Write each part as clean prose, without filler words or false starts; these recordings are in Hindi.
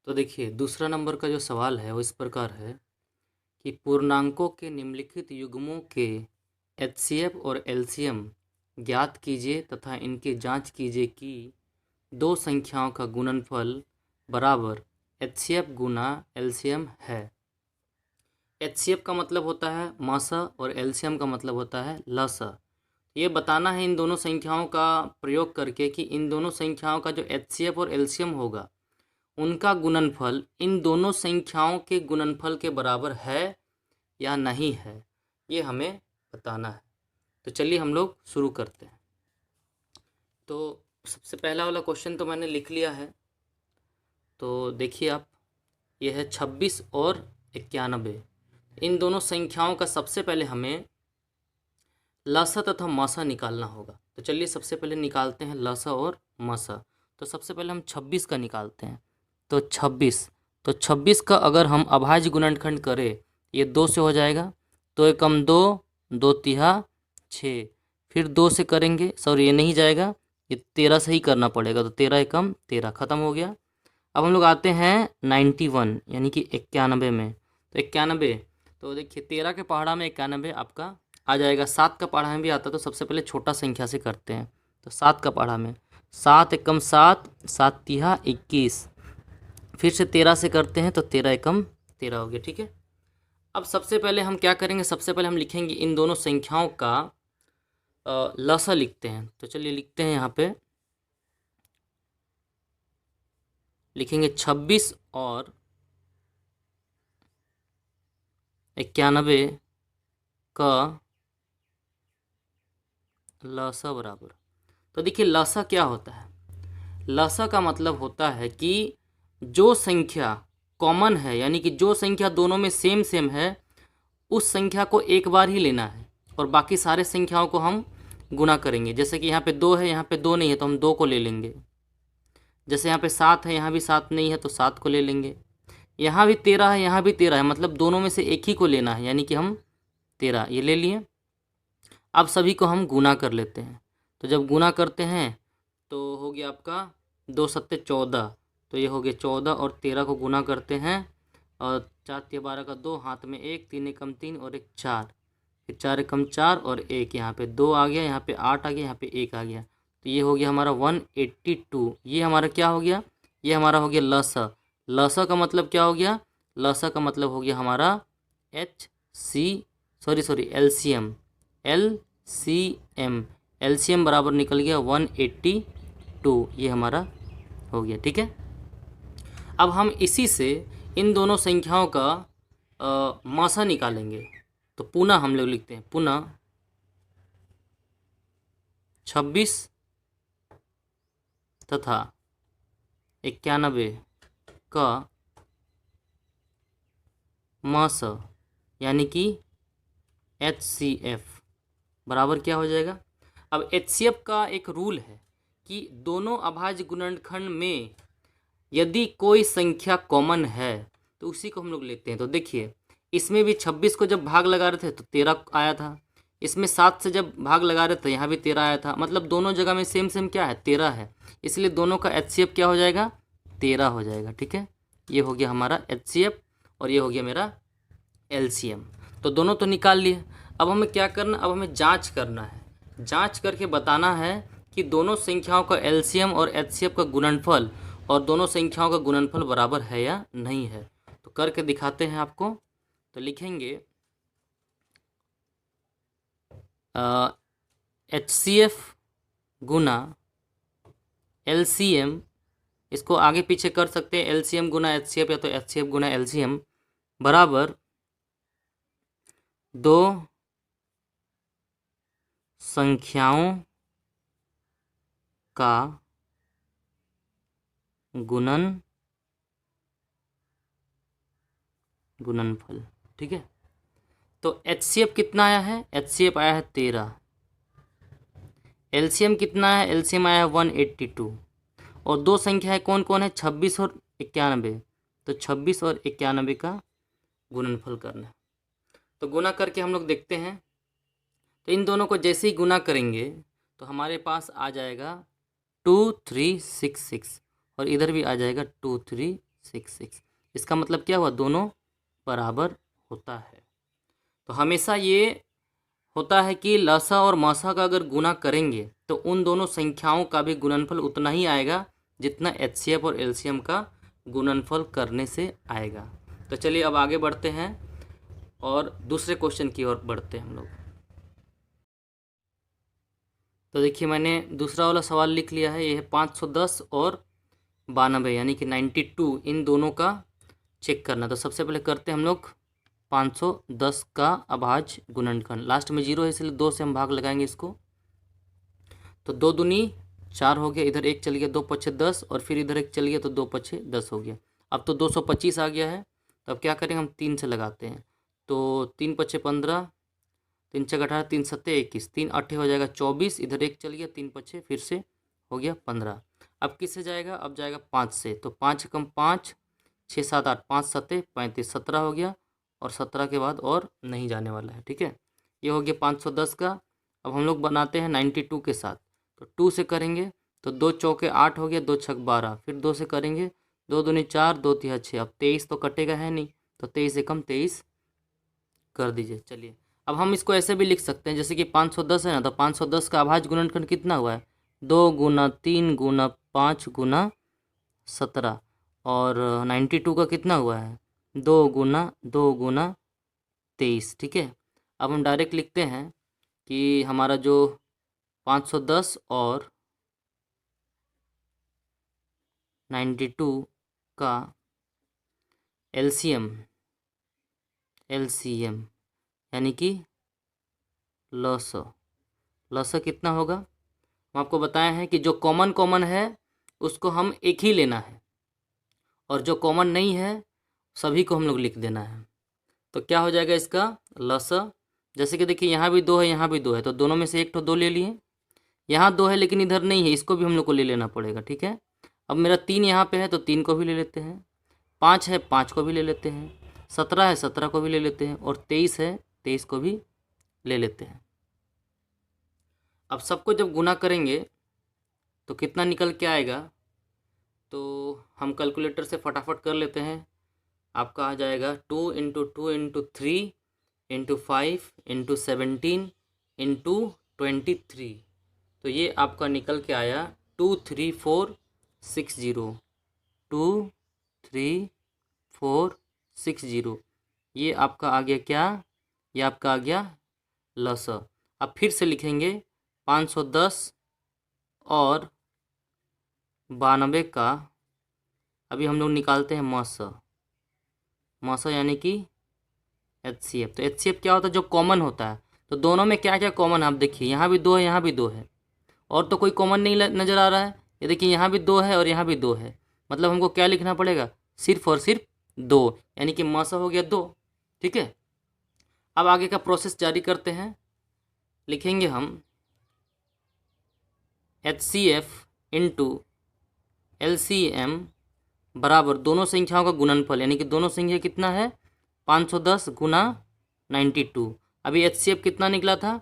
तो देखिए दूसरा नंबर का जो सवाल है वो इस प्रकार है कि पूर्णांकों के निम्नलिखित युग्मों के एचसीएफ और एलसीएम ज्ञात कीजिए तथा इनकी जांच कीजिए कि दो संख्याओं का गुणनफल बराबर एचसीएफ गुना एलसीएम है। एचसीएफ का मतलब होता है मसा और एलसीएम का मतलब होता है लसा। ये बताना है इन दोनों संख्याओं का प्रयोग करके कि इन दोनों संख्याओं का जो एचसीएफ और एलसीएम होगा उनका गुणनफल इन दोनों संख्याओं के गुणनफल के बराबर है या नहीं है, ये हमें बताना है। तो चलिए हम लोग शुरू करते हैं। तो सबसे पहला वाला क्वेश्चन तो मैंने लिख लिया है। तो देखिए आप, ये है 26 और 91। इन दोनों संख्याओं का सबसे पहले हमें लसा तथा मसा निकालना होगा। तो चलिए सबसे पहले निकालते हैं लसा और मसा। तो सबसे पहले हम 26 का निकालते हैं। तो 26 का अगर हम अभाज्य गुणनखंड करें, ये 2 से हो जाएगा। 2 एकम 2, 2 तिहा 6। फिर 2 से करेंगे, सॉरी ये नहीं जाएगा, ये 13 से ही करना पड़ेगा। तो 13 एकम 13 ख़त्म हो गया। अब हम लोग आते हैं 91 यानी कि 91 में। तो 91, तो देखिए 13 के पहाड़ा में 91 आपका आ जाएगा। 7 का पहाड़ा में भी आता, तो सबसे पहले छोटा संख्या से करते हैं। तो 7 का पहाड़ा में 7 एकम 7, 7 तिहा 21। फिर से 13 से करते हैं, तो 13 एकम 13 हो गया। ठीक है, अब सबसे पहले हम क्या करेंगे, सबसे पहले हम लिखेंगे इन दोनों संख्याओं का लसा लिखते हैं। तो चलिए लिखते हैं, यहाँ पे लिखेंगे 26 और 91 का लसा बराबर। तो देखिए लसा क्या होता है, लसा का मतलब होता है कि जो संख्या कॉमन है, यानी कि जो संख्या दोनों में सेम सेम है, उस संख्या को एक बार ही लेना है और बाकी सारे संख्याओं को हम गुना करेंगे। जैसे कि यहाँ पे 2 है, यहाँ पे 2 नहीं है, तो हम 2 को ले लेंगे। जैसे यहाँ पे 7 है, यहाँ भी 7 नहीं है, तो 7 को ले लेंगे। यहाँ भी 13 है, यहाँ भी 13 है, मतलब दोनों में से एक ही को लेना है, यानी कि हम 13 ये ले लिए। अब सभी को हम गुना कर लेते हैं। तो जब गुना करते हैं तो हो गया आपका 2 सत्ते 14। तो ये हो गया 14 और 13 को गुना करते हैं, और 4 तिया 12 का 2, हाथ में 1, 3 एकम 3 और 1 4, फिर 4 एकम 4 और 1, यहाँ पे 2 आ गया, यहाँ पे 8 आ गया, यहाँ पे 1 आ गया। तो ये हो गया हमारा 182। ये हमारा क्या हो गया, ये हमारा हो गया लसा। लसा का मतलब क्या हो गया, लसा का मतलब हो गया हमारा एलसीएम। एलसीएम बराबर निकल गया 182, ये हमारा हो गया। ठीक है, अब हम इसी से इन दोनों संख्याओं का मसा निकालेंगे। तो पुनः हम लोग लिखते हैं, पुनः 26 तथा 91 का मसा यानी कि HCF बराबर क्या हो जाएगा। अब HCF का एक रूल है कि दोनों अभाज्य गुणनखंड में यदि कोई संख्या कॉमन है तो उसी को हम लोग लेते हैं। तो देखिए इसमें भी 26 को जब भाग लगा रहे थे तो 13 आया था, इसमें 7 से जब भाग लगा रहे थे यहाँ भी 13 आया था, मतलब दोनों जगह में सेम सेम क्या है, 13 है। इसलिए दोनों का HCF क्या हो जाएगा, 13 हो जाएगा। ठीक है, ये हो गया हमारा HCF और ये हो गया मेरा LCM। तो दोनों तो निकाल लिए। अब हमें क्या करना, अब हमें जांच करना है। जांच करके बताना है कि दोनों संख्याओं का LCM और HCF का गुणनफल और दोनोन संख्याओं का गुणनफल बराबर है या नहीं है। तो करके दिखाते हैं आपको। तो लिखेंगे HCF गुना LCM, इसको आगे पीछे कर सकते हैं, LCM गुना HCF या तो HCF गुना LCM बराबर दो संख्याओं का गुणनफल। ठीक है, तो HCF कितना आया है, HCF आया है 13। LCM कितना है, LCM आया है 182। और दो संख्या है कौन कौन है, 26 और 91। तो 26 और 91 का गुणनफल करना है। तो गुना करके हम लोग देखते हैं। तो इन दोनों को जैसे ही गुना करेंगे तो हमारे पास आ जाएगा 2366 और इधर भी आ जाएगा 2366। 6 इसका मतलब क्या हुआ, दोनों बराबर होता है। तो हमेशा ये होता है कि लसा और मसा का अगर गुना करेंगे तो उन दोनों संख्याओं का भी गुणनफल उतना ही आएगा जितना एचसीएफ और एलसीएम का गुणनफल करने से आएगा। तो चलिए अब आगे बढ़ते हैं और दूसरे क्वेश्चन की ओर बढ़ते हैं हम लोग। तो देखिए मैंने दूसरा वाला सवाल लिख लिया है, ये है 510 और 92 यानी कि 92, इन दोनों का चेक करना। तो सबसे पहले करते हैं हम लोग 510 का अभाज्य गुणनखंड। लास्ट में 0 है इसलिए 2 से हम भाग लगाएंगे इसको। तो 2 दूनी 4 हो गया, इधर 1 चल गया, 2 पछे 10 और फिर इधर 1 चल गया तो 2 पछे 10 हो गया। अब तो 225 आ गया है। तो अब क्या करेंगे, हम 3 से लगाते हैं। तो 3 पछे 15, 3 छः 18, 3 सत्ते 21, 3 8 हो जाएगा 24, इधर 1 चल गया, 3 पछे फिर से हो गया 15। अब किससे जाएगा, अब जाएगा 5 से। तो 5 कम 5, 6 7 8, 5 सत्ते 35, 17 हो गया और 17 के बाद और नहीं जाने वाला है। ठीक है, ये हो गया 510 का। अब हम लोग बनाते हैं 92 के साथ। तो 2 से करेंगे तो 2 चौके 8 हो गया, 2 छक 12, फिर 2 से करेंगे 2 दूनी 4, 2 तिया 6। अब 23 तो कटेगा है नहीं, तो 23 एकम 23 कर दीजिए। चलिए अब हम इसको ऐसे भी लिख सकते हैं जैसे कि 510 है ना, तो 510 का अभाज्य गुणनखंड कितना हुआ है, 2 गुना 3 गुना 5 गुना 17। और 92 का कितना हुआ है, 2 गुना 23। ठीक है, अब हम डायरेक्ट लिखते हैं कि हमारा जो 510 और 92 का एलसीएम यानी कि लस कितना होगा, हम आपको बताए हैं कि जो कॉमन है उसको हम एक ही लेना है और जो कॉमन नहीं है सभी को हम लोग लिख देना है। तो क्या हो जाएगा इसका लस, जैसे कि देखिए यहाँ भी 2 है यहाँ भी 2 है, तो दोनों में से एक तो 2 ले लिए। यहाँ 2 है लेकिन इधर नहीं है, इसको भी हम लोग को ले लेना पड़ेगा। ठीक है, अब मेरा 3 यहाँ पे है तो 3 को भी ले लेते हैं, 5 है 5 को भी ले लेते हैं, 17 है 17 को भी ले लेते हैं और 23 है 23 को भी ले लेते हैं। अब सबको जब गुना करेंगे तो कितना निकल के आएगा, तो हम कैलकुलेटर से फटाफट कर लेते हैं। आपका आ जाएगा 2 into 2 into 3 into 5 into 17 into 23। तो ये आपका निकल के आया 23460, 23460। ये आपका आ गया क्या, ये आपका आ गया लस। अब फिर से लिखेंगे 510 और 92 का अभी हम लोग निकालते हैं मस यानी कि एचसीएफ। तो एचसीएफ क्या होता है, जो कॉमन होता है। तो दोनों में क्या क्या कॉमन है आप देखिए, यहाँ भी 2 है यहाँ भी 2 है और तो कोई कॉमन नहीं नज़र आ रहा है। ये देखिए यहाँ भी 2 है और यहाँ भी 2 है, मतलब हमको क्या लिखना पड़ेगा, सिर्फ और सिर्फ 2, यानी कि मसा हो गया 2। ठीक है, अब आगे का प्रोसेस जारी करते हैं। लिखेंगे हम HCF इंटू LCM बराबर दोनों संख्याओं का गुणनफल, यानी कि दोनों संख्या कितना है 510 गुना 92। अभी HCF कितना निकला था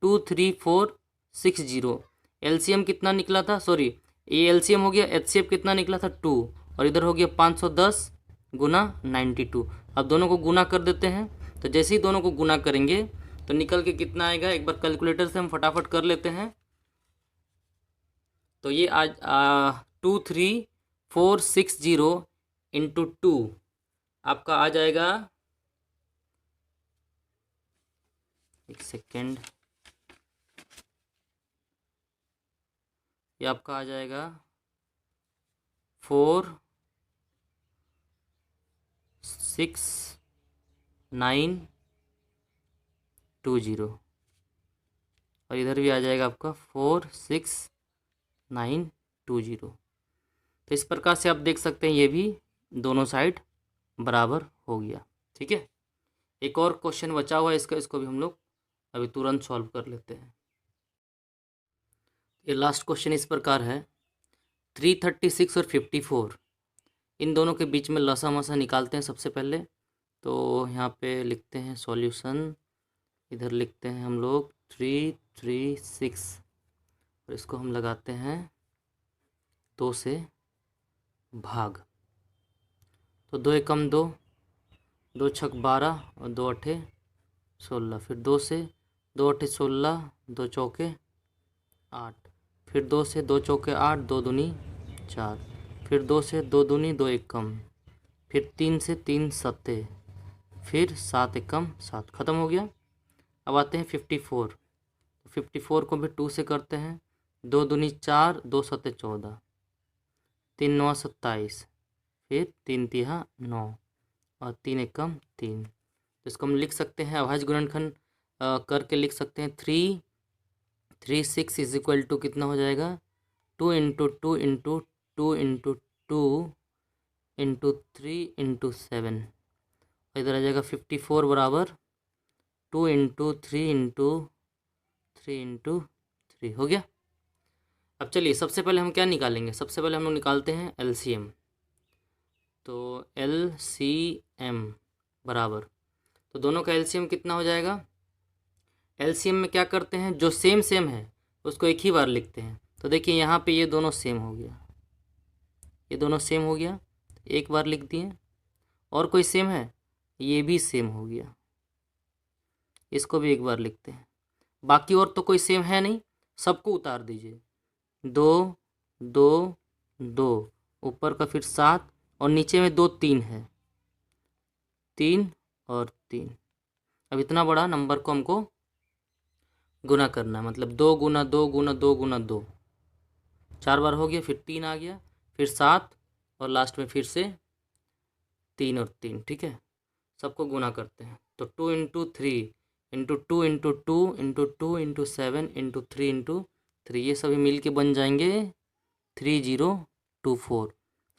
23460, LCM कितना निकला था, सॉरी ये LCM हो गया, HCF कितना निकला था 2 और इधर हो गया 510 गुना 92। अब दोनों को गुना कर देते हैं। तो जैसे ही दोनों को गुना करेंगे तो निकल के कितना आएगा, एक बार कैलकुलेटर से हम फटाफट कर लेते हैं। तो ये आज 23460 इंटू 2 आपका आ जाएगा, एक सेकेंड, ये आपका आ जाएगा 46920 और इधर भी आ जाएगा आपका 46920। तो इस प्रकार से आप देख सकते हैं ये भी दोनों साइड बराबर हो गया। ठीक है, एक और क्वेश्चन बचा हुआ है इसका, इसको भी हम लोग अभी तुरंत सॉल्व कर लेते हैं। ये लास्ट क्वेश्चन इस प्रकार है, 336 और 54 इन दोनों के बीच में लसा मसा निकालते हैं सबसे पहले। तो यहाँ पे लिखते हैं सॉल्यूशन, इधर लिखते हैं हम लोग 336 और इसको हम लगाते हैं 2 से भाग। तो 2 एकम 2, 2 छक 12 और 2 अठे 16। फिर 2 से 2 अठे 16, 2 चौके 8। फिर 2 से 2 चौके 8, 2 दूनी 4। फिर 2 से 2 दूनी 2 एकम। फिर 3 से 3 सत्ते। फिर 7 एकम 7। ख़त्म हो गया। अब आते हैं 54। 54 को भी 2 से करते हैं। 2 दूनी 4, 2 सत्ते 14, 3 9 27। फिर 3 तिहा 9 और 3 एकम 3। तो इसको हम लिख सकते हैं, अभाज्य गुणनखंड करके लिख सकते हैं। 3 3 6 इज इक्वल टू कितना हो जाएगा? 2 into 2 into 2 into 2 into 3 into 7। इधर आ जाएगा 54 बराबर 2 इंटू 3 इंटू 3 इंटू 3। हो गया। अब चलिए सबसे पहले हम क्या निकालेंगे? सबसे पहले हम लोग निकालते हैं एलसीएम। तो एलसीएम बराबर, तो दोनों का एलसीएम कितना हो जाएगा? एलसीएम में क्या करते हैं, जो सेम सेम है उसको एक ही बार लिखते हैं। तो देखिए यहाँ पे ये दोनों सेम हो गया, ये दोनों सेम हो गया, एक बार लिख दिए। और कोई सेम है? ये भी सेम हो गया, इसको भी एक बार लिखते हैं। बाकी और तो कोई सेम है नहीं, सबको उतार दीजिए। 2 2 2, ऊपर का फिर 7 और नीचे में 2 3 है, 3 और 3। अब इतना बड़ा नंबर को हमको गुना करना है, मतलब 2 गुना 2 गुना 2 गुना 2, 4 बार हो गया। फिर 3 आ गया, फिर 7 और लास्ट में फिर से 3 और 3। ठीक है, सबको गुना करते हैं। तो 2 into 3 into 2 into 2 into 2 into 7 into 3 into 3, ये सभी मिल के बन जाएंगे 3024।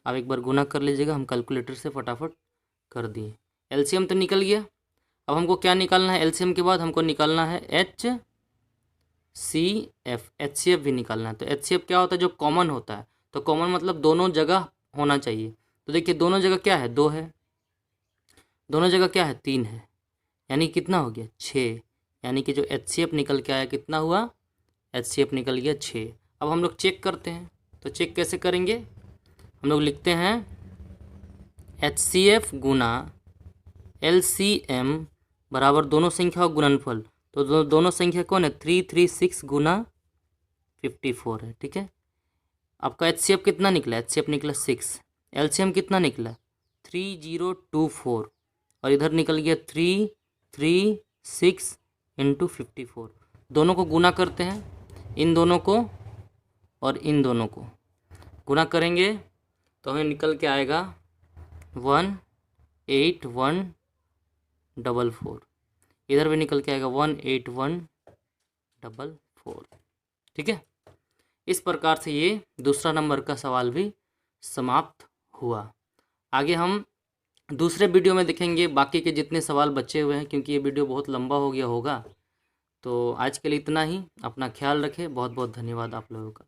अब एक बार गुना कर लीजिएगा, हम कैलकुलेटर से फटाफट कर दिए। एलसीएम तो निकल गया। अब हमको क्या निकालना है? एलसीएम के बाद हमको निकालना है HCF। HCF भी निकालना है। तो HCF क्या होता है? जो कॉमन होता है। तो कॉमन मतलब दोनों जगह होना चाहिए। तो देखिए दोनों जगह क्या है? 2 है, दोनों जगह क्या है? 3 है, यानी कितना हो गया? 6। यानी कि जो HCF निकल के आया कितना हुआ? HCF निकल गया 6। अब हम लोग चेक करते हैं। तो चेक कैसे करेंगे? हम लोग लिखते हैं HCF गुना LCM बराबर दोनों संख्या का गुणनफल। तो दोनों संख्या कौन है? 336 गुना 54 है। ठीक है, आपका HCF कितना निकला? HCF निकला 6। LCM कितना निकला? 3024। और इधर निकल गया 336 इंटू 54। दोनों को गुना करते हैं, इन दोनों को और इन दोनों को गुना करेंगे तो हमें निकल के आएगा 18144। इधर भी निकल के आएगा 18144। ठीक है, इस प्रकार से ये दूसरा नंबर का सवाल भी समाप्त हुआ। आगे हम दूसरे वीडियो में देखेंगे बाकी के जितने सवाल बचे हुए हैं, क्योंकि ये वीडियो बहुत लंबा हो गया होगा। तो आज के लिए इतना ही। अपना ख्याल रखें। बहुत बहुत धन्यवाद आप लोगों का।